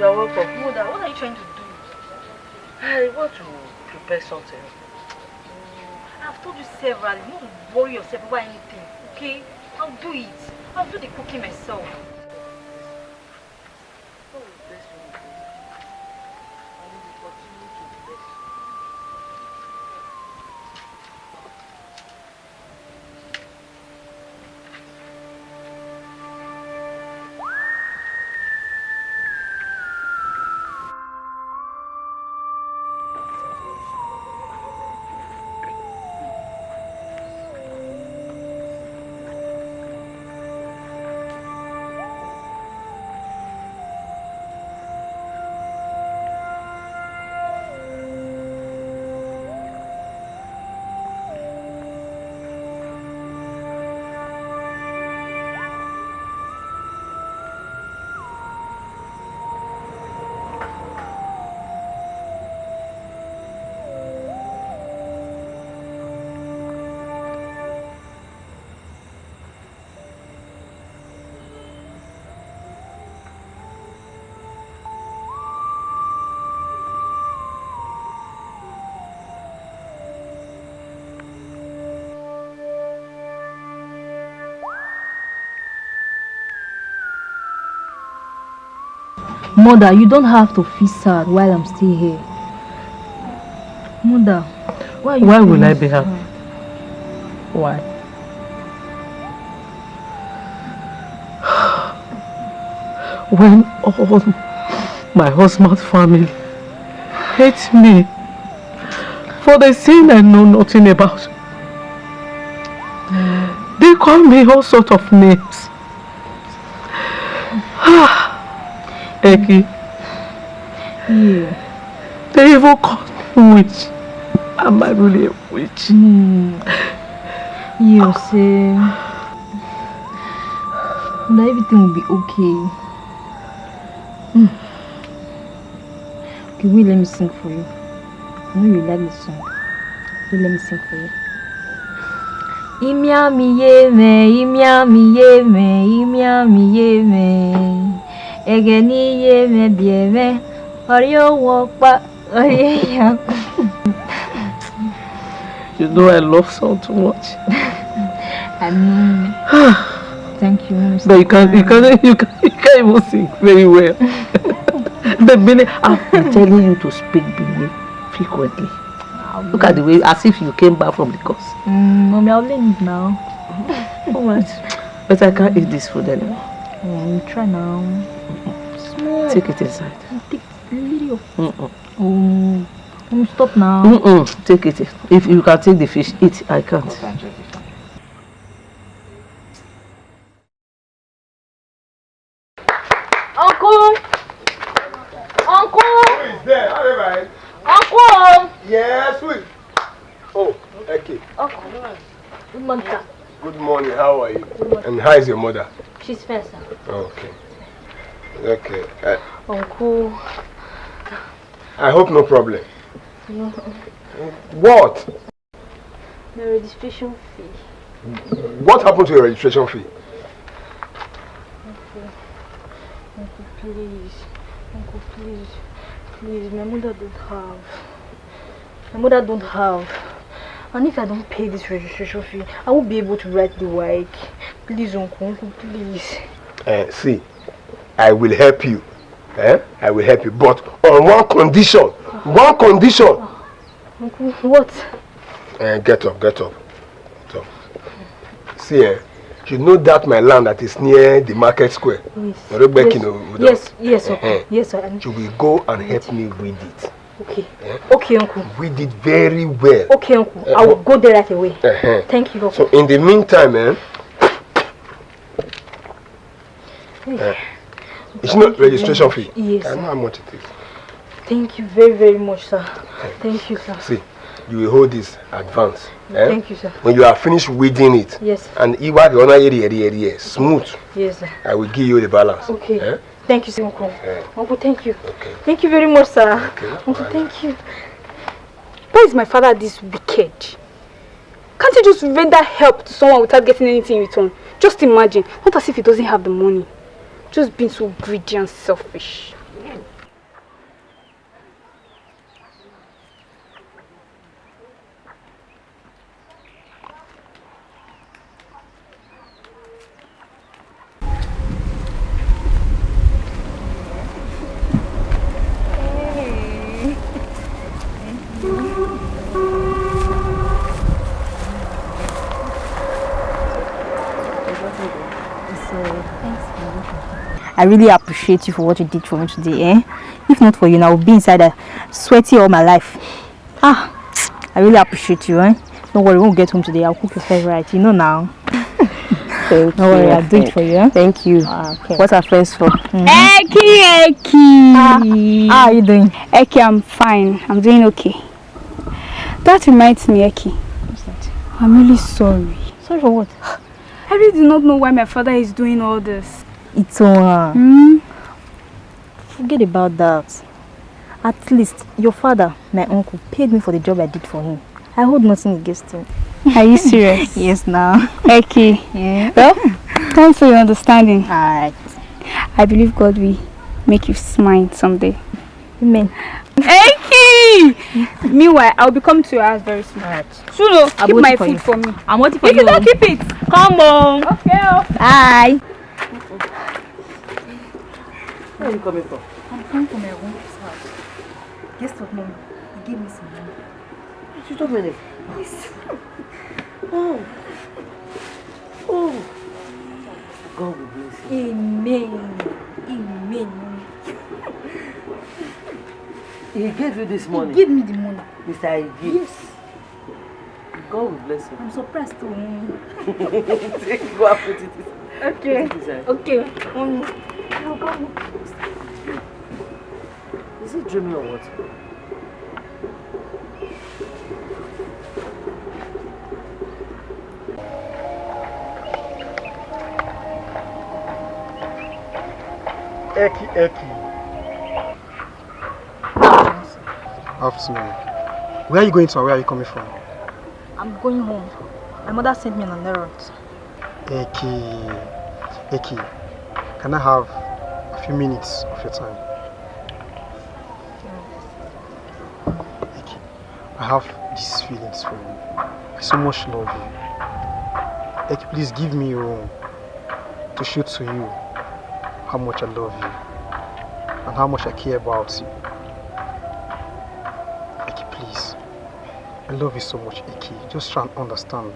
You're welcome. Mother, what are you trying to do? I want to prepare something. I've told you severally, not to worry yourself about anything, okay? I'll do it. I'll do the cooking myself. Oh, bless you. I will continue to bless you. Mother, you don't have to feel sad while I'm still here. Mother, why will I be happy? Why? When all my husband's family hates me for the sin I know nothing about. They call me all sorts of names. Eki. Yeah. They even call me witch. Am I really a witch? You say everything will be okay. Okay, wait, let me sing for you. I know you like this song. Wait, let me sing for you. Imya mi yeme, imya mi yeme, imya mi yeme. Egeni yeme bieme, oryo wokpa, oryo. You know I love song too much. I know. Thank you, Mr. But you can't even sing very well. But Benin, I've been telling you to speak Benin frequently. Look at the way, as if you came back from the course. Mommy, I'll leave now. How much? But I can't eat this food anymore. Try now. Small. Take it inside. Take a little. Stop now. Take it. If you can take the fish, eat. I can't. Uncle! Uncle! Who is there? How are you? Uncle! Yes, who is? Oh, okay. Uncle. Good morning, sir. Good morning, how are you? And how is your mother? She's fair, sir. Okay. Okay. Uncle. I hope no problem. No. What? The registration fee. What happened to your registration fee? Uncle, please. Uncle, please. Please, my mother don't have. And if I don't pay this registration fee, I won't be able to write the work. Please, Uncle, please. See, I will help you. I will help you, but on one condition. One condition. Uncle, what? Get up. See, you know that my land that is near the market square? Yes. Yes, Uncle. Yes, sir. You will go and help me read it. Okay. Okay, Uncle. Read it very well. Okay, Uncle. I will go there right away. Thank you, Uncle. So in the meantime, it's not registration fee. Yes, I know how much it is. Thank you very, very much, sir. Thank you, sir. See, you will hold this advance. Thank you, sir. When you are finished reading it, yes, and Uwadiae smooth, yes, sir. I will give you the balance. Okay. Thank you, sir, Uncle. Uncle, thank you. Okay. Thank you very much, sir. Okay. Uncle, thank you. Why is my father this wicked? Can't you just render help to someone without getting anything in return? Just imagine, not as if he doesn't have the money. Just being so greedy and selfish. I really appreciate you for what you did for me today, eh? If not for you, I would be inside a sweaty all my life. Ah, I really appreciate you, eh? Don't worry, we won't get home today. I'll cook your favorite, you know now. Thank Don't worry, I'll do it for you, eh? Thank you. Okay. What are friends for? Eki! How are you doing? Eki, I'm fine. I'm doing okay. That reminds me, Eki. What's that? I'm really sorry. Sorry for what? I really do not know why my father is doing all this. It's forget about that. At least your father, my uncle, paid me for the job I did for him. I hold nothing against him. Are you serious? Yes, now. Eki. Yeah. Well, thanks for your understanding. Alright. I believe God will make you smile someday. Amen. Eki! Meanwhile, I'll be coming to your house very soon. Alright. Suno, keep my for food you. for me. I'm waiting for If you. you don't keep it, Come on. okay. Bye. Where are you coming from? I'm coming from my uncle's house. Guess what, Mom? He gave me some money. You told me. Yes. Oh. Oh. God will bless you. Amen. Amen. He gave you this money. Give me the money. Mr. Igi. Yes. God will bless you. I'm surprised too. Go and put it. Okay. Put it inside. Okay. Is he dreaming or what? Eki. Afternoon. Where are you going to and where are you coming from? I'm going home. My mother sent me on an errand. Eki, can I have a few minutes of your time? Eki, I have these feelings for you. I so much love you. Eki, please give me room to show to you how much I love you and how much I care about you. Eki, please. I love you so much, Eki. Just try and understand.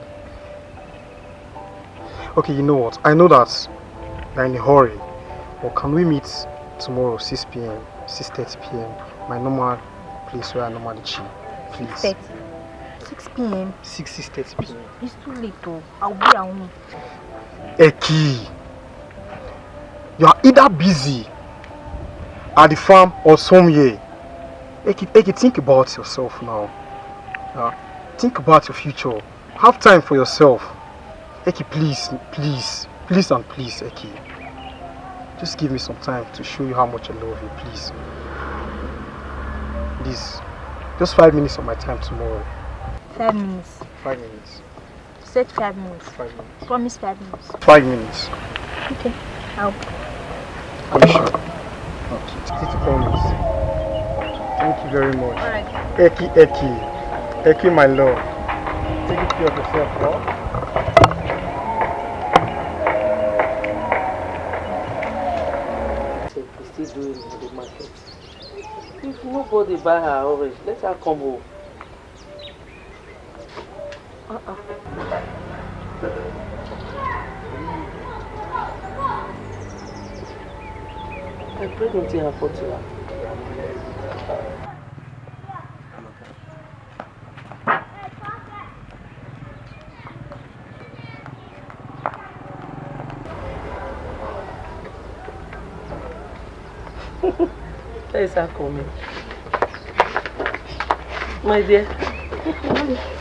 Okay, you know what? I know that you're in a hurry. But can we meet tomorrow, 6 p.m., 6:30 p.m., my normal place where I normally chill, please? 6 p.m. 6:30 p.m. It's too late though. I'll be at home. Eki, you are either busy at the farm or somewhere. Eki, think about yourself now. Think about your future. Have time for yourself. Eki, please, Eki. Just give me some time to show you how much I love you, please. Please. Just 5 minutes of my time tomorrow. 5 minutes. 5 minutes. Set 5 minutes. 5 minutes. Promise 5 minutes. 5 minutes. Okay. I'll. Are you sure? Okay. Take the promise. Thank you very much. Alright. Eki, my love. Take care of yourself, bro. Still doing in the market. If nobody buy her orange, let her come home. I pray nothing happen to her. Where is her coming? My dear,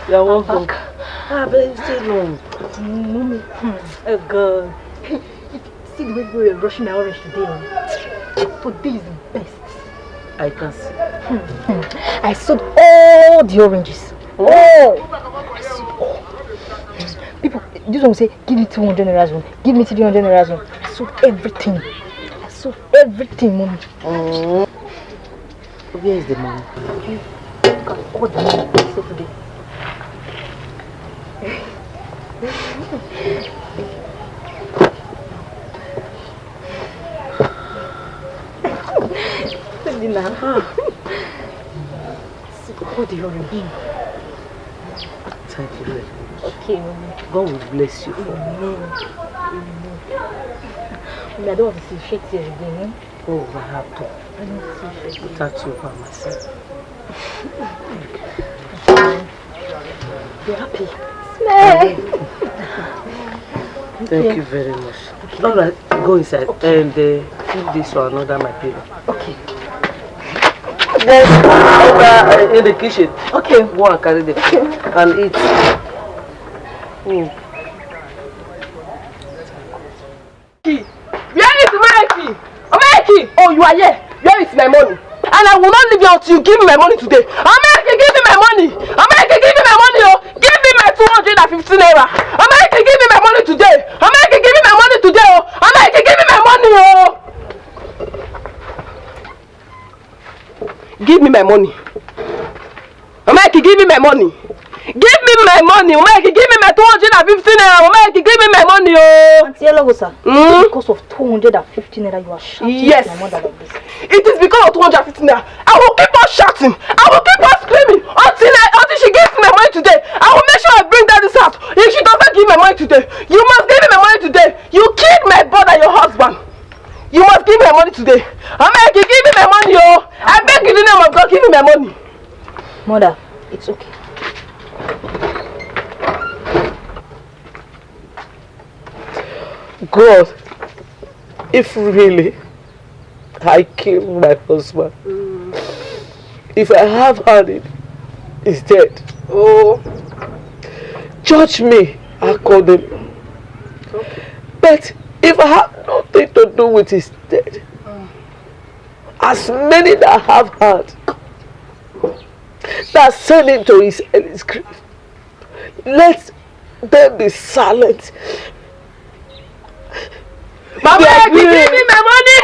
you are welcome. But it's still long. Mommy. Oh God. See the way we were rushing my orange today. For this is the best. I can see. I sold all the oranges. All. People, this one will say, give me 200 naira one. Give me 300 naira one. I sold everything. I sold everything, Mommy. Oh. Where is the money? All the money I sold today. Hold the orange. Thank you very much. Okay, Mommy. God will bless you for me. Amen. I don't want to see shake tears again. Oh, I have to. I don't want to see shake without you by myself. You're happy. Smile. Thank you very much. Okay. All right, go inside and give this one another my baby. Okay. There's over in the kitchen. Okay. Go and carry the food and eat. Where is Omeki? Omeki! Oh, you are here. Where is my money? And I will not leave you until you give me my money today. Omeki, give me my money! Omeki, give me my money! Oh, give me my 250 naira! Omeki, give me my money today! Omeki, give me my money today! Oh, Omeki, give me my money! Oh, give me my money! Omeki, give me my money! Give me my money! Omeki, give me my 250 naira! Omeki, give me my money! Oh, Auntie Elogosa, because of 250 naira you are shouting at my mother like this. It is because of 250 naira. I will keep on shouting. I will keep on screaming until she gives me my money today. I will make sure I bring that this out. If she doesn't give me my money today, you must give me my money today. You killed my brother, your husband. You must give me my money today. Omeki, give me my money, oh! I beg you in the name of God, give me my money. Mother, it's okay. God, if really I killed my husband, if I have had it, he's dead. Oh, Judge me accordingly. But if I have nothing to do with his death, as many that have had, that send him to his early grave, let them be silent. Mama, give me my money!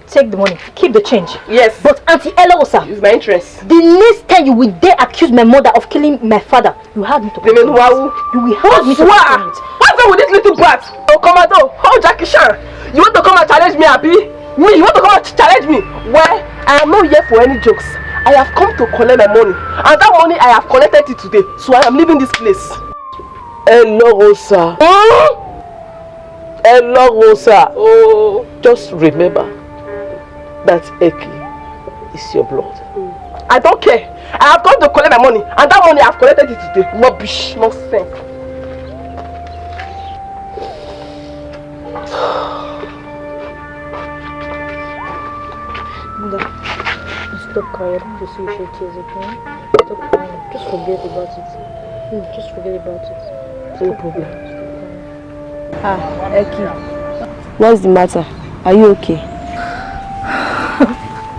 Take the money, keep the change. Yes. But Auntie Elogosa, It's my interest. the next time you will dare accuse my mother of killing my father, you had me to You will have me to What's confirm it. wrong with this little brat? Oh, Commando, oh, Jackie Chan. You want to come and challenge me, Abi? Me, you want to come and challenge me? Well, I am not here for any jokes. I have come to collect my money. And that money I have collected it today. So I am leaving this place. Elogosa. Elogosa. Oh, just remember that Eki is your blood. I don't care. I have come to collect my money. And that money I have collected it today. Rubbish. Nonsense. Mother, stop crying. I don't want to see you shed tears again. Stop crying. Just forget about it. Just forget about it. No problem. Ah, Eki. What's the matter? Are you okay?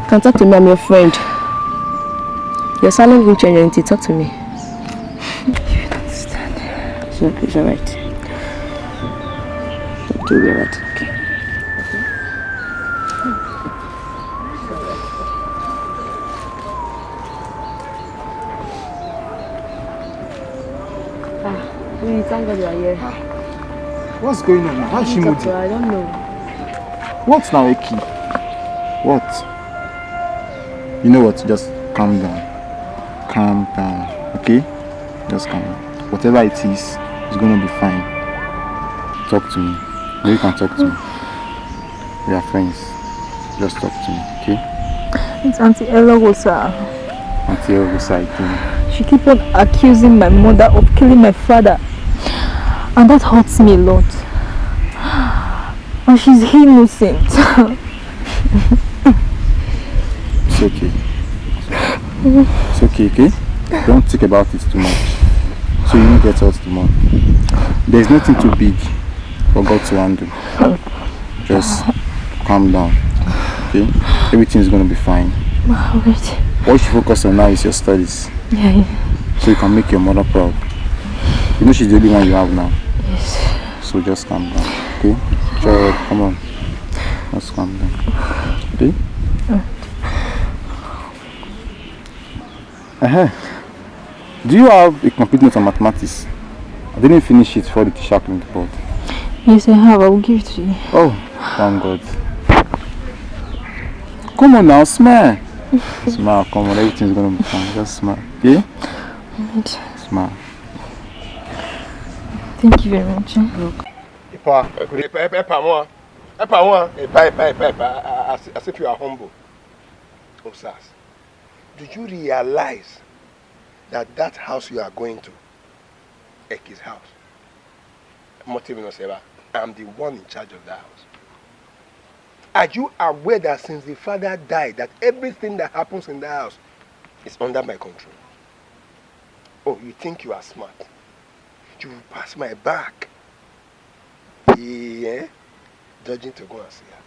Can talk to me, I'm your friend. Your silence won't change anything. Talk to me. You don't understand. It's alright. It will be alright. Okay. Thank God you are here. What's going on now? Why is she moody? I don't know. What now, Eki? What? You know what? Just calm down. Calm down. Okay? Just calm down. Whatever it is, it's gonna be fine. Talk to me. You can talk to me. We are friends. Just talk to me, okay? It's Auntie Elogosa. Auntie Elogosa again. She keep on accusing my mother of killing my father. And that hurts me a lot. And she's innocent. It's okay. It's okay, okay? Don't think about it too much. So you won't get hurt too much. There's nothing too big for God to handle. Just calm down. Okay? Everything's gonna be fine. Alright. What you focus on now is your studies. Yeah. So you can make your mother proud. You know she's the only one you have now. Yes. So just calm down. Okay? Sure, come on. Just calm down. Okay? Do you have a complete note on mathematics? I didn't finish it before the teacher cleaned the board. Yes, I have. I will give it to you. Oh, thank God. Come on now, smile. Smile, come on, everything's gonna be fine. Just smile. Okay? Right. Smile. Thank you very much. As if you are humble. Osas, did you realize that house you are going to, Eki's house, I'm the one in charge of that house? Are you aware that since the father died, that everything that happens in the house is under my control? Oh, you think you are smart? You will pass my back. Yeah? Judging to go and see her.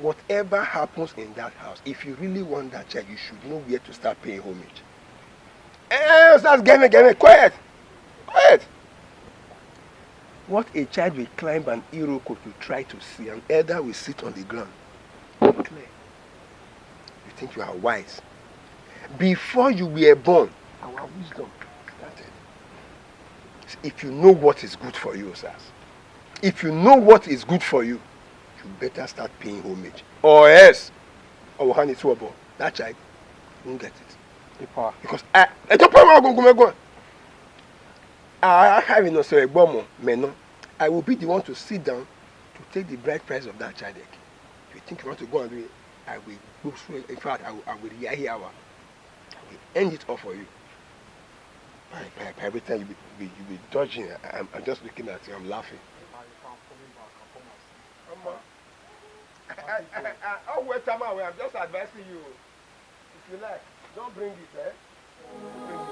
Whatever happens in that house, if you really want that child, you should know where to start paying homage. Start getting quiet. Quiet. What a child will climb an iroko to try to see, an elder will sit on the ground. Clear. You think you are wise. Before you were born, our wisdom started. If you know what is good for you, sirs, if you know what is good for you, you better start paying homage. Or else, that child won't get it. Because I will be the one to sit down to take the bride price of that child. If you think you want to go and do it, I will go through it. In fact, I will end it all for you. By every time you be dodging, I'm just looking at you, I'm laughing. I'll wait time away. I'm just advising you. If you like, don't bring it, eh? Don't bring it.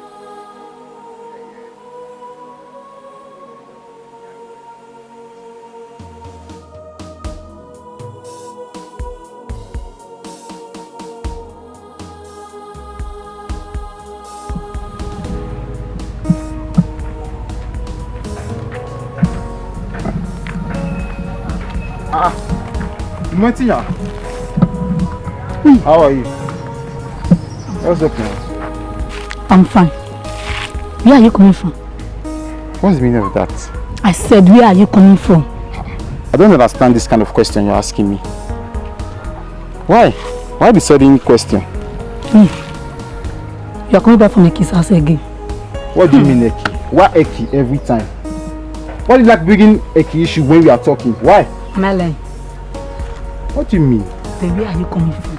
Uwadiae. How are you? What's up now? I'm fine. Where are you coming from? What's the meaning of that? I said, where are you coming from? I don't understand this kind of question you're asking me. Why? Why the sudden question? You are coming back from Eki's house again. What do you mean Eki? Why Eki every time? Why do you like bringing Eki issue when we are talking? Why? Am I lying? What do you mean? Then where are you coming from?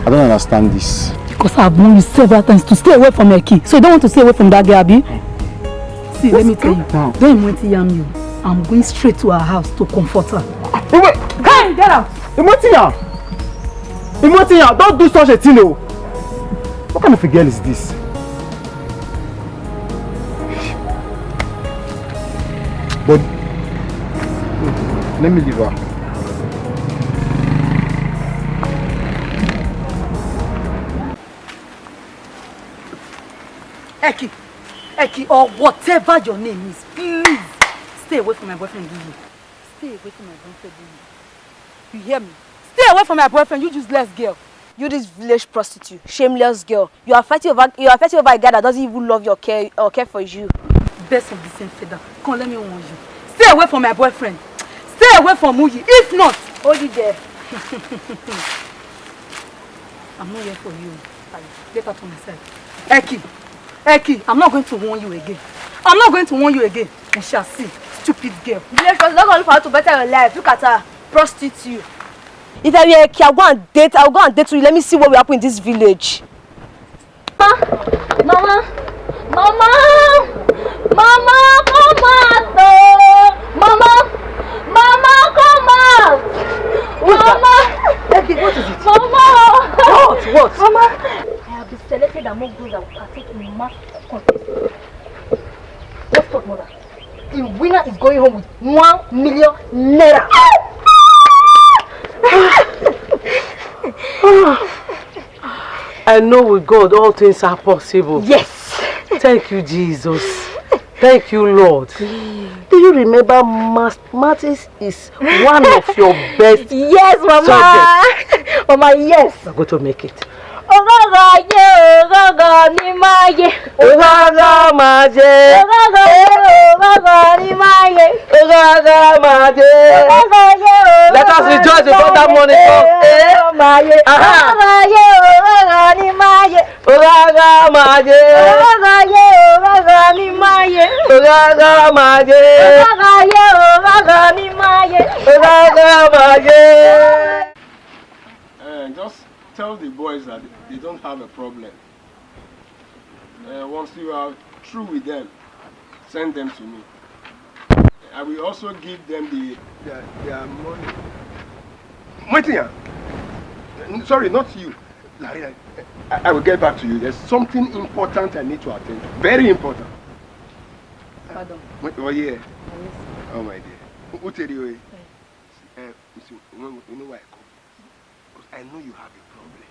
I don't understand this. Because I've warned you several times to stay away from Eki. So you don't want to stay away from that girl, Abi? See, let me tell you. Don't Uwadiae you. I'm going straight to her house to comfort her. Wait! Hey, get out! Uwadiae! Don't do such a thing, oh! What kind of a girl is this? But let me leave her. Eki, or whatever your name is, please stay away from my boyfriend, Gigi. Stay away from my boyfriend, Gigi. You hear me? Stay away from my boyfriend, you useless girl. You this village prostitute, shameless girl. You are fighting over a guy that doesn't even love your care or care for you. Best of the same feather. Come, let me warn you. Stay away from my boyfriend. Stay away from Muyi. If not, hold it there. I'm not here for you. Get out of my side. Eki, I'm not going to warn you again. I'm not going to warn you again. We shall see. Stupid girl. Village prostitute, not going for her to better your life. Look at her. Prostitute. If I were Eki, I'll go and date you. Let me see what will happen in this village. Mama, come out. Mama, come out. Mama. Eki, what is it? Mama. What? Mama. I have been selected among those that will partake in the mass contest. What's up, mother? The winner is going home with 1 million naira. I know with God all things are possible. Yes. Thank you, Jesus. Thank you, Lord. Do you remember Martins is one of your best Yes, Mama. subjects? Mama, yes. I'm going to make it. Let us rejoice before that money comes. maye. Maye, ni maye. Ogaga maye. Ni maye. Ogaga maye. Ni maye. Ogaga maye. Just tell the boys that they don't have a problem. Once you are through with them, send them to me. I will also give them their money. Wait here. Sorry, not you. I will get back to you. There's something important I need to attend to. Very important. Pardon. Oh, yeah. Oh, my dear. Who tell you? You know why I come? Because I know you have a problem.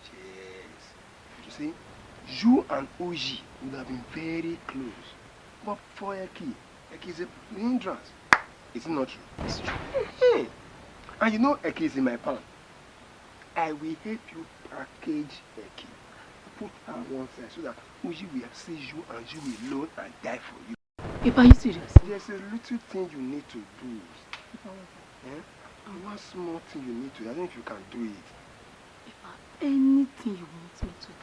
Yes. You see, you and Oji would have been very close. But for Eki is a hindrance. Is it not true? It's true. Hey. And you know Eki is in my palm. I will help you package Eki. Put her on one side so that Oji will see you and you will alone and die for you. Are you serious? There's a little thing you need to do. One small thing you need to do. I don't know if you can do it. Anything you want me to do.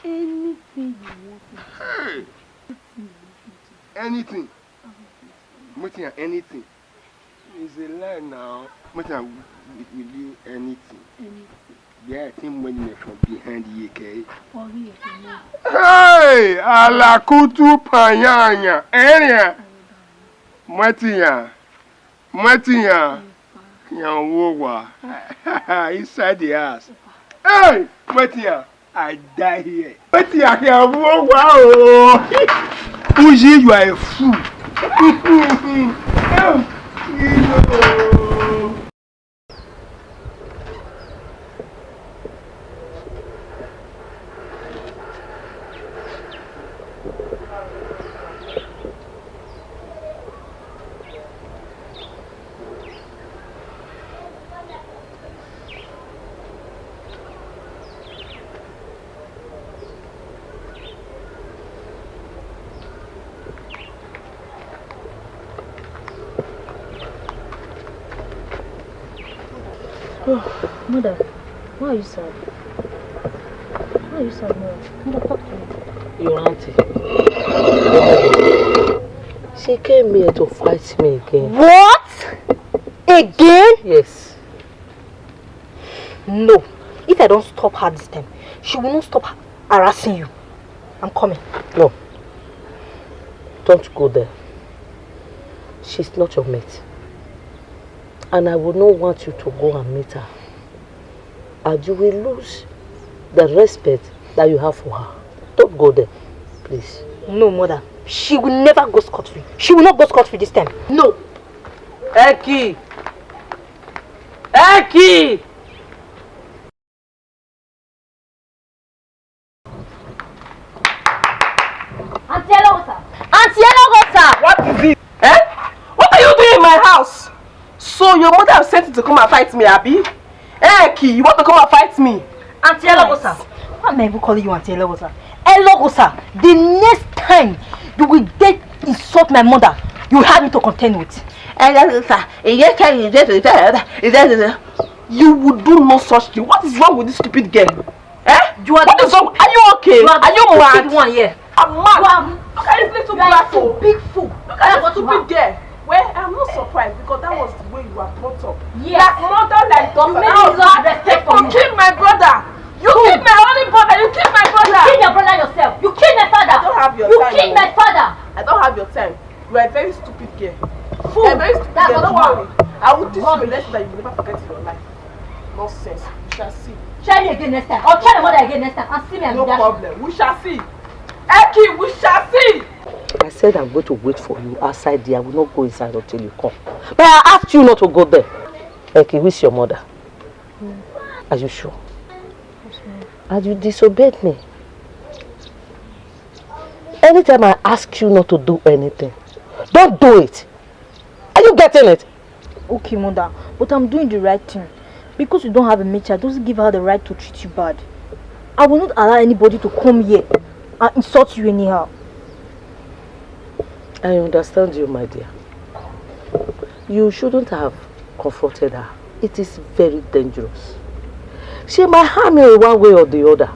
Anything you want me to do. Anything. Anything. It's a lie now. Will you anything? Anything. Yeah, I think when you're from behind the AK. Hey! Alakutu panyanya. Enya. Mwetinya. Nyawowa. Inside the house. Hey! Mwetinya. I die here. Mwetinya nyawowa. Uji, you are a fool. Oh, Mother, why are you sad? Why are you sad, Mother? Mother, talk to me. Your auntie. She came here to fight me again. What? Again? Yes. No. If I don't stop her this time, she will not stop harassing you. I'm coming. No. Don't go there. She's not your mate. And I would not want you to go and meet her. And you will lose the respect that you have for her. Don't go there, please. No, Mother. She will never go scot-free. She will not go scot-free this time. No. Eki! Eki! Auntie Elogosa! Auntie Elogosa! What is it? Eh? What are you doing in my house? So your mother has sent you to come and fight me, Abby? Eki, you want to come and fight me? Auntie Elogosa! Why am I even calling you Auntie Elogosa? Elogosa, the next time you will dare insult my mother, you will have me to contend with. You would do no such thing. What is wrong with this stupid girl? Eh? What is wrong? Are you okay? Are you mad? One here. I'm mad. Look at this little black fool. Big fool. Look at this stupid girl. Well, I'm not surprised because that was the way you were brought up. Yes. Like mother, like daughter. You made me lose respect for you. Killed my brother. You killed my only brother. You killed my brother. You killed your brother yourself. You killed my father. I don't have your time. You killed my father. I don't have your time. You are a very stupid girl. Fool. You're a very stupid That's girl. Don't what worry. I will teach you a lesson that you will never forget in your life. Nonsense. We shall see. Try me again next time. Or try my mother again next time and see me and no problem. We shall see. Eki, we shall see. I said I'm going to wait for you outside there. I will not go inside until you come. But I asked you not to go there. Eki, who's your mother? Are you sure? And you disobeyed me. Anytime I ask you not to do anything, don't do it. Are you getting it? Okay, Mother, but I'm doing the right thing. Because you don't have a mate, doesn't give her the right to treat you bad. I will not allow anybody to come here and insult you anyhow. I understand you, my dear. You shouldn't have confronted her. it is very dangerous. She might harm you in one way or the other.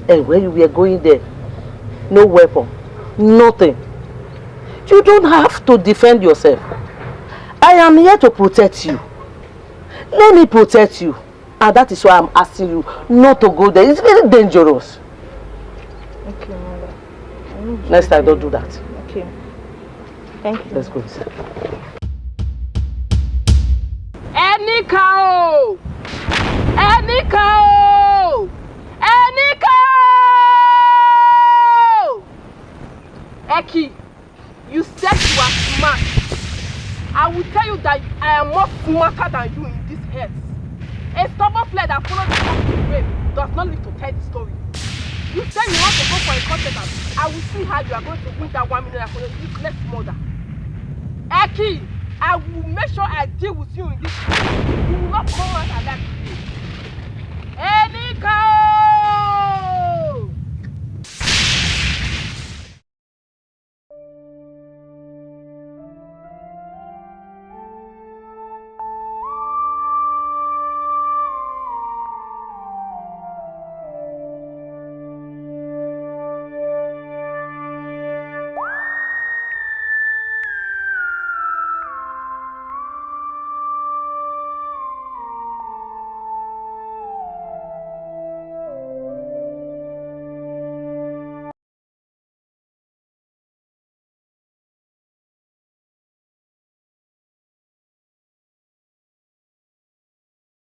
And when we are going there, no weapon, nothing. You don't have to defend yourself. I am here to protect you. Let me protect you. And that is why I'm asking you not to go there. It's very dangerous. Okay, Mother. Next time, don't do that. Okay. Thank you. Let's go inside. Any cow! Any cow! Any cow! Eki, you said you are smart. I will tell you that I am more smarter than you in this earth. A stubborn fly that follows the coast to the grave does not live to tell the story. You said you want to go for a contest. I will see how you are going to win that 1 million for your useless mother. Eki, I will make sure I deal with you in this.